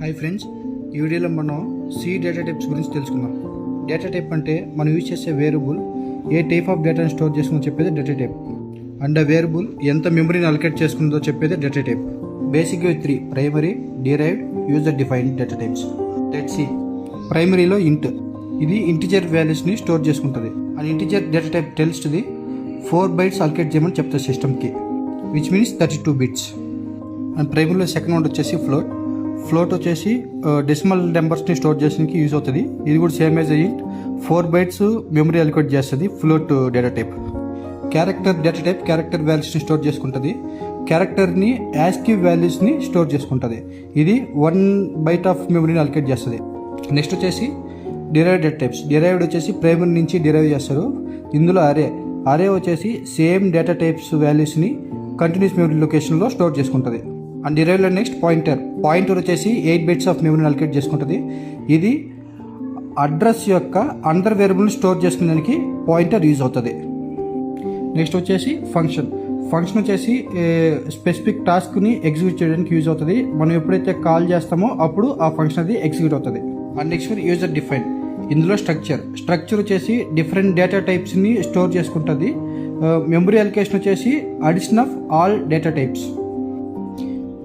Hi friends, ఈ వీడియోలో మనం సి డేటా టైప్స్ గురించి తెలుసుకుందాం. డేటా టైప్ అంటే మనం యూజ్ చేసే వేరియబుల్ ఏ టైప్ ఆఫ్ డేటాని స్టోర్ చేసుకుందో చెప్పేది డేటా టైప్. అండ్ ఆ వేరియబుల్ ఎంత మెమరీని అలొకేట్ చేసుకుందో చెప్పేది డేటా టైప్. బేసిక్గా 3: primary, derived, user defined data types. Let's see. ప్రైమరీలో ఇంట్, ఇది ఇంటిజర్ వాల్యూస్ని స్టోర్ చేసుకుంటుంది. And integer data type tells the 4 bytes allocate చేయమని చెప్తుంది సిస్టమ్కి, విచ్ మీన్స్ 32 bits. అండ్ ప్రైమరీలో సెకండ్ వన్ వచ్చేసి ఫ్లోట్ వచ్చేసి డెసిమల్ నెంబర్స్ని స్టోర్ చేయడానికి యూజ్ అవుతుంది. ఇది కూడా same as int 4 bytes memory allocate చేస్తుంది float data type. Character data type character వాల్యూస్ని స్టోర్ చేసుకుంటుంది. క్యారెక్టర్ని యాస్కీ వాల్యూస్ని స్టోర్ చేసుకుంటుంది. ఇది 1 byte ఆఫ్ మెమరీని అలొకేట్ చేస్తుంది. నెక్స్ట్ వచ్చేసి డిరైవ్డ్ డేటా టైప్స్. డిరైవ్డ్ వచ్చేసి ప్రైమరీ నుంచి డిరైవ్ చేస్తారు. ఇందులో అరే వచ్చేసి సేమ్ డేటా టైప్స్ వాల్యూస్ని కంటిన్యూస్ మెమరీ లొకేషన్లో స్టోర్ చేసుకుంటుంది. అండ్ డిరైవ్లో నెక్స్ట్ పాయింటర్ వచ్చేసి 8 bytes ఆఫ్ మెమరీని అలొకేట్ చేసుకుంటుంది. ఇది అడ్రస్ యొక్క అండర్ వేరియబుల్ని స్టోర్ చేసుకునేందుకు పాయింటర్ యూజ్ అవుతుంది. నెక్స్ట్ వచ్చేసి ఫంక్షన్ వచ్చేసి స్పెసిఫిక్ టాస్క్ని ఎగ్జిక్యూట్ చేయడానికి యూజ్ అవుతుంది. మనం ఎప్పుడైతే కాల్ చేస్తామో అప్పుడు ఆ ఫంక్షన్ అది ఎగ్జిక్యూట్ అవుతుంది. And next user define. ఇందులో స్ట్రక్చర్ వచ్చేసి డిఫరెంట్ డేటా టైప్స్ని స్టోర్ చేసుకుంటుంది. మెమరీ అలొకేషన్ వచ్చేసి addition of all data types.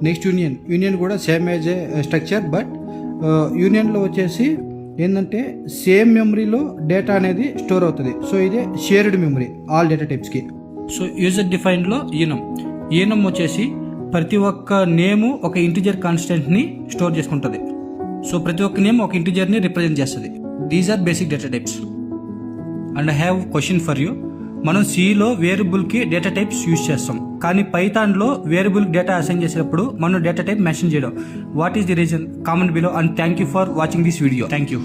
Next union కూడా same as a structure, but యూనియన్లో వచ్చేసి ఏంటంటే సేమ్ మెమరీలో డేటా అనేది స్టోర్ అవుతుంది. సో ఇదే షేర్డ్ మెమరీ ఆల్ డేటా టైప్స్కి. సో యూజర్ డిఫైన్లో ఈనం వచ్చేసి ప్రతి ఒక్క నేము ఒక ఇంటిజర్ కాన్స్టెంట్ని స్టోర్ చేసుకుంటుంది. సో ప్రతి ఒక్క నేమ్ ఒక ఇంటిజర్ని రిప్రజెంట్ చేస్తుంది. These are basic data types. And I have question for you. మనం సిలో వేరియబుల్కి డేటా టైప్స్ యూజ్ చేస్తాం, కానీ పైథాన్లో వేరియబుల్ డేటా అసైన్ చేసేటప్పుడు మనం డేటా టైప్ మెన్షన్ చేయడం. What is the reason? Comment below. And thank you for watching this video. Thank you.